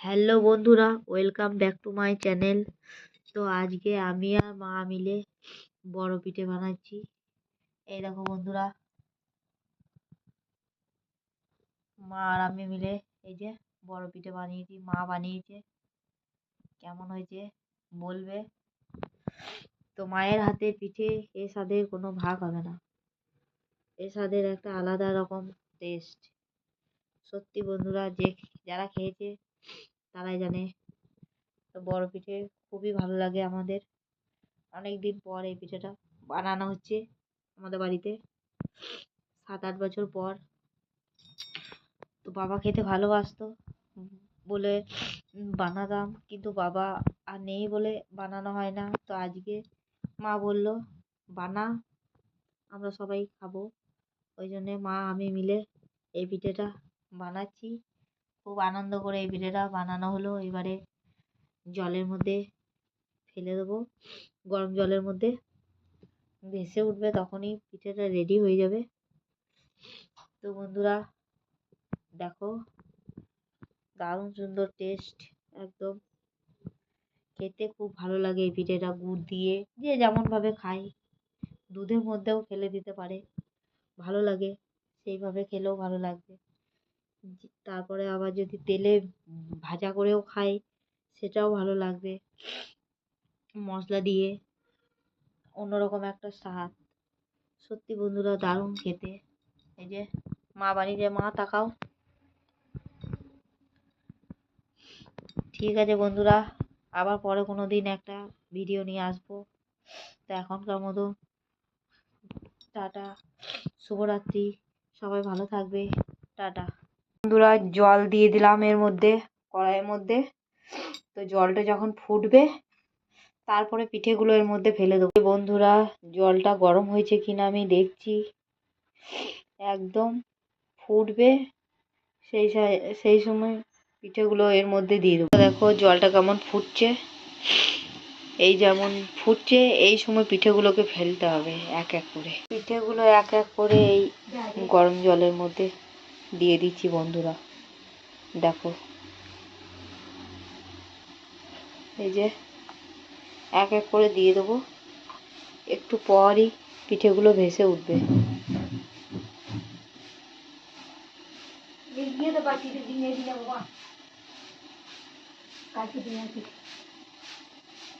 Hello বন্ধুরা, welcome back to my channel. তো আজকে আমি আর মা মিলে বড় পিঠে বানাচ্ছি। এই দেখো বন্ধুরা, মা আর আমি মিলে এই যে বড় পিঠে বানিয়েছি। মা বানিয়েছে, কেমন হয়েছে বলবে। তো মায়ের হাতে পিঠে এর স্বাদের কোনো ভাগ হবে না। এর স্বাদের একটা আলাদা রকম টেস্ট। সত্যি বন্ধুরা, যারা খেয়েছে তারাই জানে। তো বড় পিঠে খুবই ভালো লাগে আমাদের। অনেক দিন পর এই পিঠেটা বানানো হচ্ছে আমাদের বাড়িতে, 7-8 বছর পর। তো বাবা খেতে ভালোবাসতো বলে বানাতাম, কিন্তু বাবা আর নেই বলে বানানো হয় না। তো আজকে মা বলল বানা, আমরা সবাই খাবো। ওই জন্যে মা আমি মিলে এই পিঠেটা বানাচ্ছি। খুব আনন্দ করে এই পিঠেটা বানানো হলো। এবারে জলের মধ্যে ফেলে দেবো, গরম জলের মধ্যে ভেসে উঠবে, তখনই পিঠেটা রেডি হয়ে যাবে। তো বন্ধুরা দেখো, দারুণ সুন্দর টেস্ট, একদম খেতে খুব ভালো লাগে এই পিঠেটা। গুড় দিয়ে যে যেমনভাবে খায়, দুধের মধ্যেও ফেলে দিতে পারে, ভালো লাগে। সেইভাবে খেলেও ভালো লাগবে। তারপরে আবার যদি তেলে ভাজা করেও খাই, সেটাও ভালো লাগবে। মশলা দিয়ে অন্যরকম একটা স্বাদ। সত্যি বন্ধুরা, দারুণ খেতে। এই যে মা বানিয়ে, মা তাকাও। ঠিক আছে বন্ধুরা, আবার পরে কোনো দিন একটা ভিডিও নিয়ে আসবো। তো এখনকার মতো টাটা, শুভরাত্রি, সবাই ভালো থাকবে, টাটা। বন্ধুরা জল দিয়ে দিলাম এর মধ্যে, কড়াইয়ের মধ্যে। তো জলটা যখন ফুটবে তারপরে পিঠেগুলো এর মধ্যে ফেলে দেবো। বন্ধুরা জলটা গরম হয়েছে কিনা আমি দেখছি, একদম ফুটবে। সেই সময় পিঠেগুলো এর মধ্যে দিয়ে দেবো। দেখো জলটা কেমন ফুটছে, এই যেমন ফুটছে, এই সময় পিঠেগুলোকে ফেলতে হবে এক এক করে। পিঠেগুলো এক এক করে এই গরম জলের মধ্যে দিয়ে দিচ্ছি বন্ধুরা। দেখো এই যে এক এক করে দিয়ে দেবো, একটু পরই পিঠেগুলো ভেসে উঠবে।